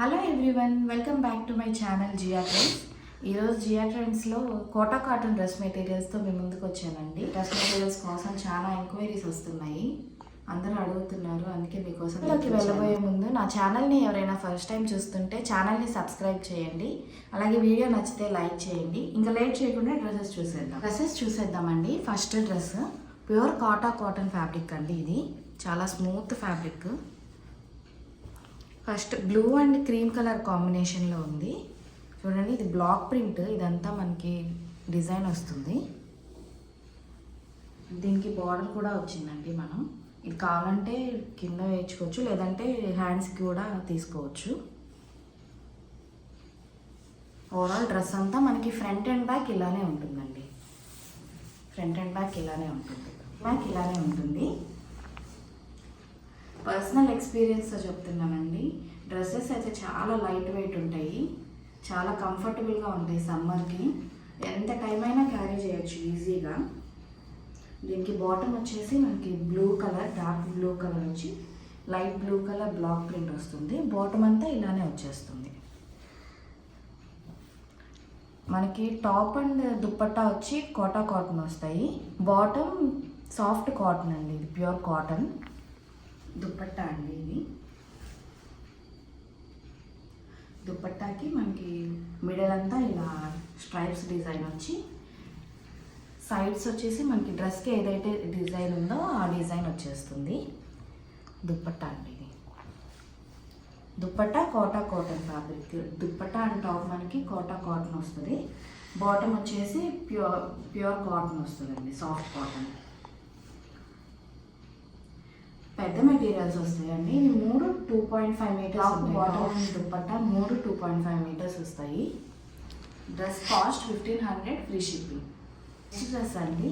Hello everyone, welcome back to my channel Jiya Trends. ఈరోజు జియా ట్రెండ్స్లో Kota cotton dress మెటీరియల్స్తో మేము ముందుకు వచ్చానండి. డ్రెస్ మెటీరియల్స్ కోసం చాలా ఎంక్వైరీస్ వస్తున్నాయి, అందరూ అడుగుతున్నారు, అందుకే మీకోసం వెళ్ళబోయే ముందు నా ఛానల్ని ఎవరైనా ఫస్ట్ టైం చూస్తుంటే ఛానల్ని సబ్స్క్రైబ్ చేయండి. అలాగే వీడియో నచ్చితే లైక్ చేయండి. ఇంకా లేట్ చేయకుండా డ్రెస్సెస్ చూసేద్దామండి. First dress pure cotton fabric అండి. ఇది చాలా smooth fabric. First blue and cream colour కాంబినేషన్లో ఉంది చూడండి. ఇది బ్లాక్ ప్రింట్, ఇదంతా మనకి డిజైన్ వస్తుంది. దీనికి బార్డర్ కూడా వచ్చిందండి. మనం ఇది కావాలంటే కింద వేయించుకోవచ్చు, లేదంటే హ్యాండ్స్కి కూడా తీసుకోవచ్చు. ఓవరాల్ డ్రెస్ అంతా మనకి ఫ్రంట్ అండ్ బ్యాక్ ఇలానే ఉంటుందండి. బ్యాక్ ఇలానే ఉంటుంది. పర్సనల్ ఎక్స్పీరియన్స్తో చెప్తున్నానండి. డ్రెస్సెస్ అయితే చాలా లైట్ వెయిట్ ఉంటాయి, చాలా కంఫర్టబుల్గా ఉంటాయి. సమ్మర్కి ఎంత టైం అయినా క్యారీ చేయొచ్చు ఈజీగా. దీనికి బాటమ్ వచ్చేసి మనకి blue colour, dark blue colour వచ్చి light blue colour black print వస్తుంది. బాటమ్ అంతా ఇలానే వచ్చేస్తుంది. మనకి టాప్ అండ్ దుప్పట్టా వచ్చి కాటన్ వస్తాయి. బాటమ్ సాఫ్ట్ కాటన్ అండి, ఇది ప్యూర్ కాటన్. దుప్పట్టా అండి ఇది. దుప్పట్టాకి మనకి మిడిల్ అంతా ఇలా స్ట్రైప్స్ డిజైన్ వచ్చి, సైడ్స్ వచ్చేసి మనకి డ్రెస్కి ఏదైతే డిజైన్ ఉందో ఆ డిజైన్ వచ్చేస్తుంది. దుప్పట్టా అండి ఇది. Dupatta cotton fabric. Dupatta and top మనకి కాటన్ వస్తుంది. బాటమ్ వచ్చేసి ప్యూర్ కాటన్ వస్తుందండి, సాఫ్ట్ కాటన్. పెద్ద మెటీరియల్స్ వస్తాయండి. ఇవి 3 2.5 మీటర్స్. బాటమ్ దుప్పట్టా 3 2.5 మీటర్స్ వస్తాయి. Dress cost 1500, free shipping. Next dress అండి,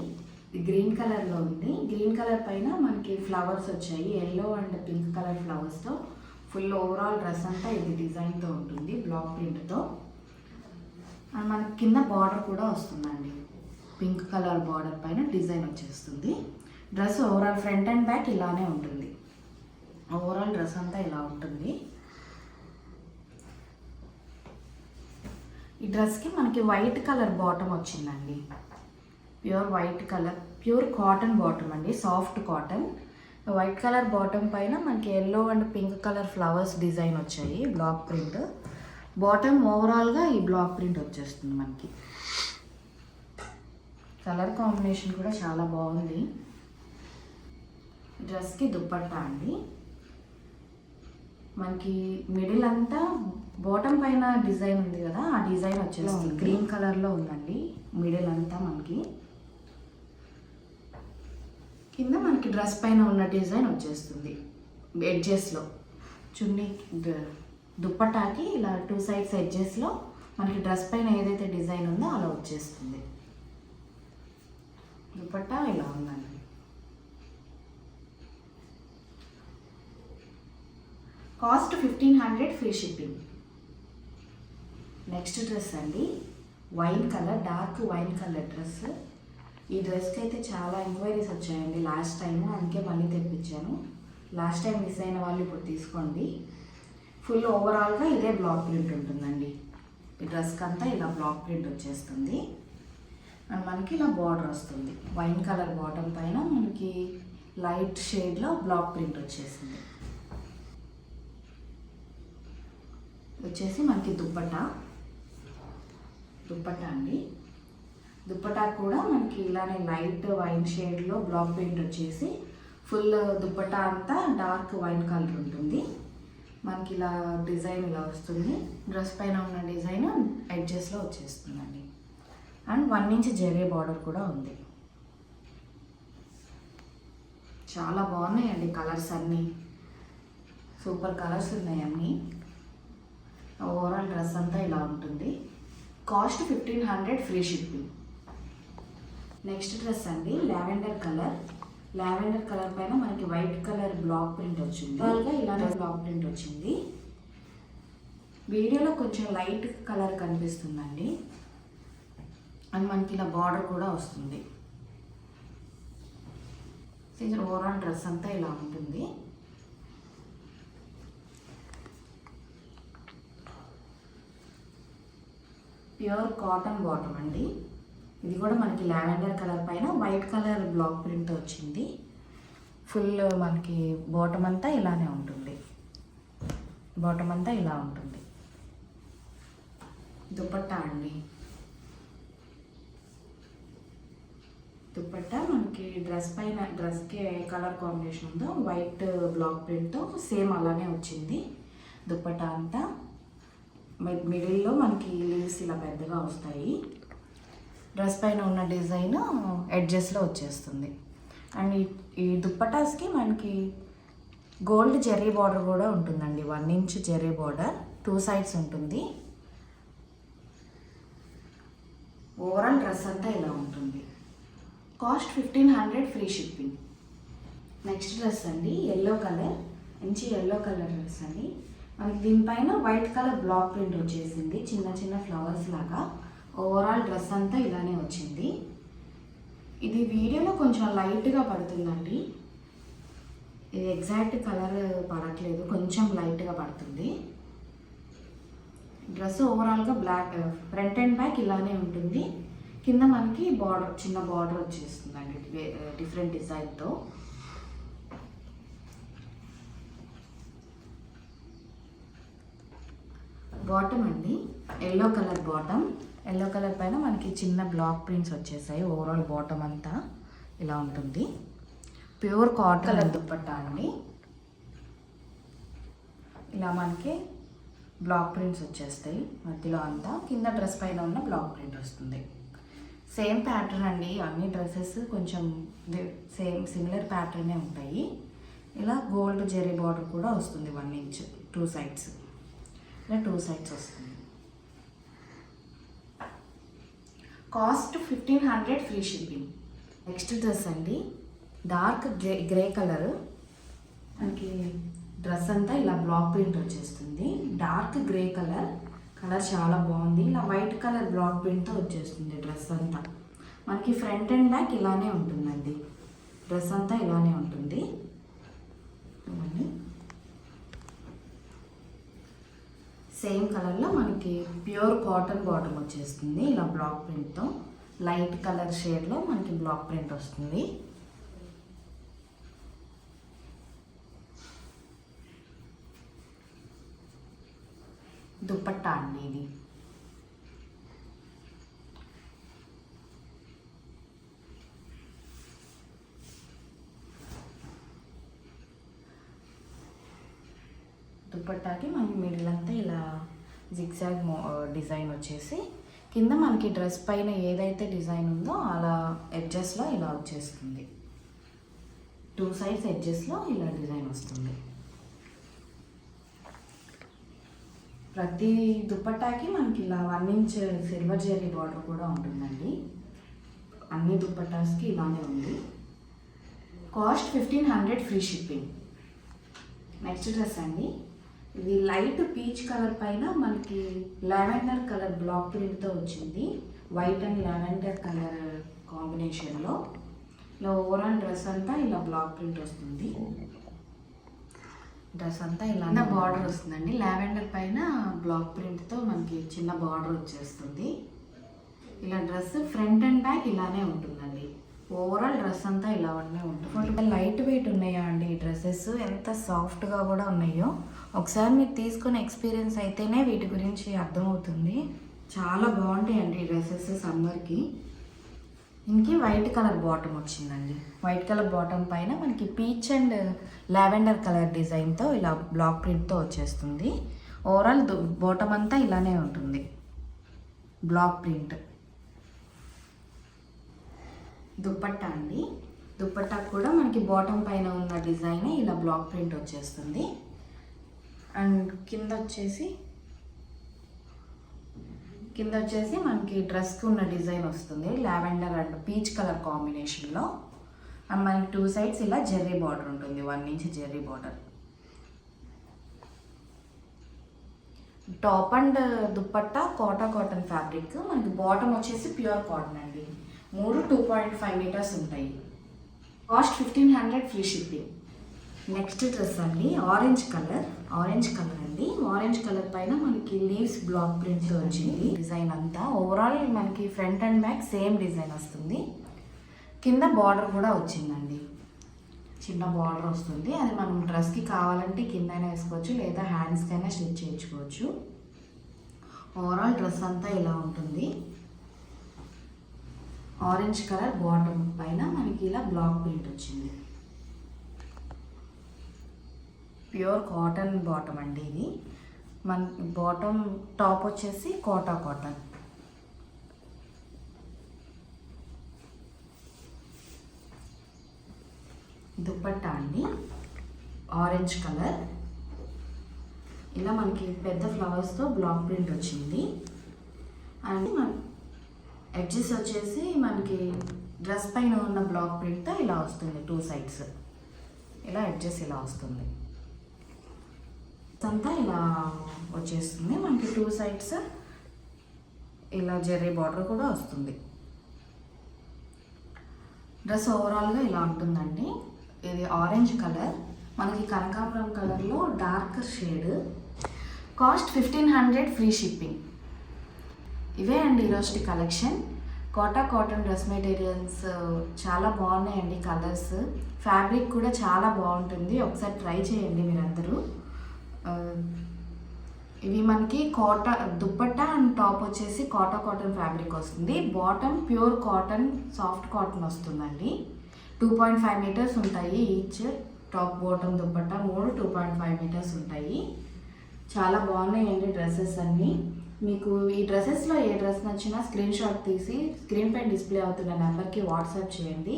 ఇది గ్రీన్ కలర్లో ఉంది. గ్రీన్ కలర్ పైన మనకి ఫ్లవర్స్ వచ్చాయి, ఎల్లో అండ్ పింక్ కలర్ ఫ్లవర్స్తో. ఫుల్ ఓవరాల్ డ్రెస్ అంతా ఇది డిజైన్తో ఉంటుంది, బ్లాక్ ప్రింట్తో. అండ్ మనకి కింద బార్డర్ కూడా వస్తుందండి, పింక్ కలర్ బార్డర్ పైన డిజైన్ వచ్చేస్తుంది. Dress overall front and back ఇలానే ఉంటుంది. ఓవరాల్ డ్రెస్ అంతా ఇలా ఉంటుంది. ఈ డ్రెస్కి మనకి వైట్ కలర్ బాటమ్ వచ్చిందండి, pure white colour, pure cotton bottom అండి, soft cotton. White colour bottom పైన మనకి yellow and pink colour flowers design వచ్చాయి, బ్లాక్ ప్రింట్. బాటమ్ ఓవరాల్గా ఈ బ్లాక్ ప్రింట్ వచ్చేస్తుంది మనకి. కలర్ కాంబినేషన్ కూడా చాలా బాగుంది. డ్రెస్కి దుప్పట్టా అండి, మనకి మిడిల్ అంతా బాటమ్ పైన డిజైన్ ఉంది కదా, ఆ డిజైన్ వచ్చేస్తుంది. గ్రీన్ కలర్లో ఉందండి మిడిల్ అంతా. మనకి కింద మనకి డ్రెస్ పైన ఉన్న డిజైన్ వచ్చేస్తుంది ఎడ్జెస్లో. చున్నీ దుప్పటాకి ఇలా 2 సైడ్స్ ఎడ్జెస్లో మనకి డ్రెస్ పైన ఏదైతే డిజైన్ ఉందో అలా వచ్చేస్తుంది. దుప్పట్టా ఇలా ఉందండి. Cost 1500, free shipping. Next dress అండి, wine colour, dark wine colour dress. ఈ డ్రెస్కి అయితే చాలా ఎంక్వైరీస్ వచ్చాయండి లాస్ట్ టైము, అందుకే మళ్ళీ తెప్పించాను. లాస్ట్ టైం మిస్ అయిన వాళ్ళు ఇప్పుడు తీసుకోండి. ఫుల్ ఓవరాల్గా ఇదే బ్లాక్ ప్రింట్ ఉంటుందండి. ఈ డ్రెస్కి అంతా ఇలా బ్లాక్ ప్రింట్ వచ్చేస్తుంది. అండ్ మనకి ఇలా బార్డర్ వస్తుంది. వైన్ కలర్ బాటమ్ పైన మనకి లైట్ షేడ్లో బ్లాక్ ప్రింట్ వచ్చేసింది. వచ్చేసి మనకి దుప్పట్టా అండి. దుప్పట్టా కూడా మనకి ఇలానే లైట్ వైన్ షేడ్లో బ్లాక్ ప్రింట్ వచ్చేసి, ఫుల్ దుప్పట్టా అంతా డార్క్ వైన్ కలర్ ఉంటుంది. మనకి ఇలా డిజైన్ ఇలా వస్తుంది. డ్రెస్ పైన ఉన్న డిజైన్ ఎడ్జెస్లో వచ్చేస్తుందండి. అండ్ 1 ఇంచ్ జరీ బార్డర్ కూడా ఉంది. చాలా బాగున్నాయండి కలర్స్ అన్నీ, సూపర్ కలర్స్ ఉన్నాయి అన్నీ. ఓవరాల్ డ్రెస్ అంతా ఇలా ఉంటుంది. Cost 1500, free shipping. Next dress అండి, లావెండర్ కలర్ పైన మనకి వైట్ కలర్ బ్లాక్ ప్రింట్ వచ్చింది. ఇలానే బ్లాక్ ప్రింట్ వచ్చింది. వీడియోలో కొంచెం లైట్ కలర్ కనిపిస్తుందండి. అండ్ మనకి ఇలా బార్డర్ కూడా వస్తుంది. ఓవరాల్ డ్రెస్ అంతా ఇలా ఉంటుంది. ప్యూర్ కాటన్ బాటమ్ అండి. ఇది కూడా మనకి లావెండర్ కలర్ పైన వైట్ కలర్ బ్లాక్ ప్రింట్ వచ్చింది. ఫుల్ మనకి బాటమ్ అంతా ఇలానే ఉంటుంది. బాటమ్ అంతా ఇలా ఉంటుంది. దుపట్టా అండి. దుపట్టా మనకి డ్రెస్ పైన డ్రెస్కి ఏ కలర్ కాంబినేషన్ ఉందో వైట్ బ్లాక్ ప్రింట్తో సేమ్ అలానే వచ్చింది. దుపట్టా అంతా మిడిల్లో మనకి లీవ్స్ ఇలా పెద్దగా వస్తాయి. డ్రెస్ పైన ఉన్న డిజైన్ ఎడ్జెస్లో వచ్చేస్తుంది. అండ్ ఈ దుప్పటాస్కి మనకి గోల్డ్ జెర్రీ బార్డర్ కూడా ఉంటుందండి. 1 ఇంచ్ జెర్రీ బార్డర్ 2 సైడ్స్ ఉంటుంది. ఓవరాల్ డ్రెస్ అంతా ఇలా ఉంటుంది. Cost 1500 free shipping. Next dress అండి, ఎల్లో కలర్, మంచి ఎల్లో కలర్ డ్రెస్ అండి. మనకి దీనిపైన వైట్ కలర్ బ్లాక్ ప్రింట్ వచ్చేసింది, చిన్న చిన్న ఫ్లవర్స్ లాగా. ఓవరాల్ డ్రెస్ అంతా ఇలానే వచ్చింది. ఇది వీడియోలో కొంచెం లైట్గా పడుతుందండి. ఇది ఎగ్జాక్ట్ కలర్ పడట్లేదు, కొంచెం లైట్గా పడుతుంది. డ్రెస్ ఓవరాల్గా బ్లాక్, ఫ్రంట్ అండ్ బ్యాక్ ఇలానే ఉంటుంది. కింద మనకి బార్డర్, చిన్న బార్డర్ వచ్చేస్తుందండి డిఫరెంట్ డిజైన్తో. బాటమ్ అండి, yellow colour bottom. Yellow colour పైన మనకి చిన్న బ్లాక్ ప్రింట్స్ వచ్చేసాయి. ఓవరాల్ బాటమ్ అంతా ఇలా ఉంటుంది. ప్యూర్ కాటన్ కలర్ దుపట్టా అండి. ఇలా మనకి బ్లాక్ ప్రింట్స్ వచ్చేస్తాయి మధ్యలో అంతా. కింద డ్రెస్ పైన ఉన్న బ్లాక్ ప్రింట్ వస్తుంది. సేమ్ ప్యాటర్న్ అండి, అన్ని డ్రెస్సెస్ కొంచెం సిమిలర్ ప్యాటర్నే ఉంటాయి. ఇలా గోల్డ్ జెరీ బార్డర్ కూడా వస్తుంది 1 ఇంచ్ 2 సైడ్స్. ఇలా 2 సైడ్స్ వస్తుంది. Cost 1500 free shipping. Next dress అండి, డార్క్ గ్రే కలర్. మనకి డ్రెస్ అంతా ఇలా బ్లాక్ ప్రింట్ వచ్చేస్తుంది. డార్క్ గ్రే కలర్ చాలా బాగుంది. ఇలా వైట్ కలర్ బ్లాక్ ప్రింట్తో వచ్చేస్తుంది డ్రెస్ అంతా. మనకి ఫ్రంట్ అండ్ బ్యాక్ ఇలానే ఉంటుందండి. డ్రెస్ అంతా ఇలానే ఉంటుంది. సేమ్ కలర్లో మనకి ప్యూర్ కాటన్ బాటమ్ వచ్చేస్తుంది. ఇలా బ్లాక్ ప్రింట్తో లైట్ కలర్ షేడ్లో మనకి బ్లాక్ ప్రింట్ వస్తుంది. దుపట్టా అండి ఇది. దుపట్టాకి మనకి మిడిల్ అంతా ఇలా జిగ్జాగ్ డిజైన్ వచ్చేసి, కింద మనకి డ్రెస్ పైన ఏదైతే డిజైన్ ఉందో అలా ఎడ్జెస్లో ఇలా వచ్చేస్తుంది. 2 సైడ్స్ ఎడ్జెస్లో ఇలా డిజైన్ వస్తుంది. ప్రతి దుపట్టాకి మనకి ఇలా 1 ఇంచ్ సిల్వర్ జెరీ బార్డర్ కూడా ఉంటుందండి. అన్ని దుపట్టాస్కి ఇలానే ఉంది. Cost 1500 free shipping. Next dress అండి, ఇది లైట్ పీచ్ కలర్ పైన మనకి లావెండర్ కలర్ బ్లాక్ ప్రింట్తో వచ్చింది. వైట్ అండ్ లావెండర్ కలర్ కాంబినేషన్లో. ఇలా ఓవరాల్ డ్రెస్ అంతా ఇలా బ్లాక్ ప్రింట్ వస్తుంది. డ్రెస్ అంతా ఇలా బార్డర్ వస్తుందండి. లావెండర్ పైన బ్లాక్ ప్రింట్తో మనకి చిన్న బార్డర్ వచ్చేస్తుంది. ఇలా డ్రెస్ ఫ్రంట్ అండ్ బ్యాక్ ఇలానే ఉంటుందండి. ఓవరాల్ డ్రెస్ అంతా ఇలానే ఉంటుంది. లైట్ వెయిట్ ఉన్నాయా అండి ఈ డ్రెస్సెస్, ఎంత సాఫ్ట్గా కూడా ఉన్నాయో. ఒకసారి మీరు తీసుకుని ఎక్స్పీరియన్స్ అయితేనే వీటి గురించి అర్థమవుతుంది. చాలా బాగుంటాయండి ఈ డ్రెస్సెస్ సమ్మర్కి. ఇంకి వైట్ కలర్ బాటమ్ వచ్చిందండి. వైట్ కలర్ బాటమ్ పైన మనకి పీచ్ అండ్ లావెండర్ కలర్ డిజైన్తో ఇలా బ్లాక్ ప్రింట్తో వచ్చేస్తుంది. ఓవరాల్ బాటమ్ అంతా ఇలానే ఉంటుంది, బ్లాక్ ప్రింట్. దుపట్టా అండి, దుపట్టా కూడా మనకి బాటమ్ పైన ఉన్న డిజైన్ ఇలా బ్లాక్ ప్రింట్ వచ్చేస్తుంది. అండ్ కింద వచ్చేసి మనకి డ్రెస్కి ఉన్న డిజైన్ వస్తుంది. లావెండర్ అండ్ పీచ్ కలర్ కాంబినేషన్లో. అండ్ మనకి 2 సైడ్స్ ఇలా జెర్రీ బార్డర్ ఉంటుంది, 1 inch Jerry border. Top and dupatta cotton fabric. మనకి బాటమ్ వచ్చేసి ప్యూర్ కాటన్ అండి. 3 2.5 మీటర్స్ ఉంటాయి. Cost 1500 free shipping. Next dress అండి ఆరెంజ్ కలర్ అండి. ఆరెంజ్ కలర్ పైన మనకి లీవ్స్ బ్లాక్ ప్రింట్ వచ్చింది. డిజైన్ అంతా ఓవరాల్ మనకి front and back same design వస్తుంది. కింద బార్డర్ కూడా వచ్చిందండి, చిన్న బార్డర్ వస్తుంది. అది మనం డ్రెస్కి కావాలంటే కిందైనా వేసుకోవచ్చు, లేదా హ్యాండ్స్కైనా స్టిచ్ చేయించుకోవచ్చు. ఓవరాల్ డ్రెస్ అంతా ఇలా ఉంటుంది. ఆరెంజ్ కలర్ బాటమ్ పైన మనకి ఇలా బ్లాక్ ప్రింట్ వచ్చింది. ప్యూర్ కాటన్ బాటమ్ అండి ఇది. మన బాటమ్ టాప్ వచ్చేసి కోటా కాటన్. దుపట్టా అండి ఆరెంజ్ కలర్, ఇలా మనకి పెద్ద ఫ్లవర్స్తో బ్లాక్ ప్రింట్ వచ్చింది. అండ్ మన ఎడ్జెస్ వచ్చేసి మనకి డ్రెస్ పైన ఉన్న బ్లాక్ ప్రింట్తో ఇలా వస్తుంది. 2 సైడ్స్ ఇలా ఎడ్జెస్ ఇలా వస్తుంది. అంతా ఇలా వచ్చేస్తుంది. మనకి 2 సైడ్స్ ఇలా జెర్రీ బార్డర్ కూడా వస్తుంది. డ్రెస్ ఓవరాల్గా ఇలా ఉంటుందండి. ఇది ఆరెంజ్ కలర్, మనకి కనకాంబరం కలర్లో darker shade. Cost 1500 free shipping. ఇవే అండి ఈరోజు collection. Kota cotton dress materials చాలా బాగున్నాయండి. కలర్స్, ఫ్యాబ్రిక్ కూడా చాలా బాగుంటుంది. ఒకసారి ట్రై చేయండి మీరందరూ. ఇవి మనకి కోటా దుపట్టా అండ్ టాప్ వచ్చేసి కోటా కాటన్ ఫ్యాబ్రిక్ వస్తుంది. Bottom pure cotton soft cotton వస్తుందండి. 2.5 మీటర్స్ ఉంటాయి each. Top bottom dupatta 2.5 metres ఉంటాయి. చాలా బాగున్నాయండి డ్రెస్సెస్ అన్నీ. మీకు ఈ డ్రెస్సెస్లో ఏ డ్రెస్ నచ్చినా స్క్రీన్ షాట్ తీసి స్క్రీన్ పైన డిస్ప్లే అవుతున్న నెంబర్కి వాట్సాప్ చేయండి.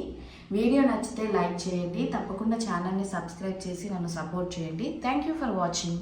వీడియో నచ్చితే లైక్ చేయండి. తప్పకుండా ఛానల్ని సబ్స్క్రైబ్ చేసి నన్ను సపోర్ట్ చేయండి. Thank you for watching.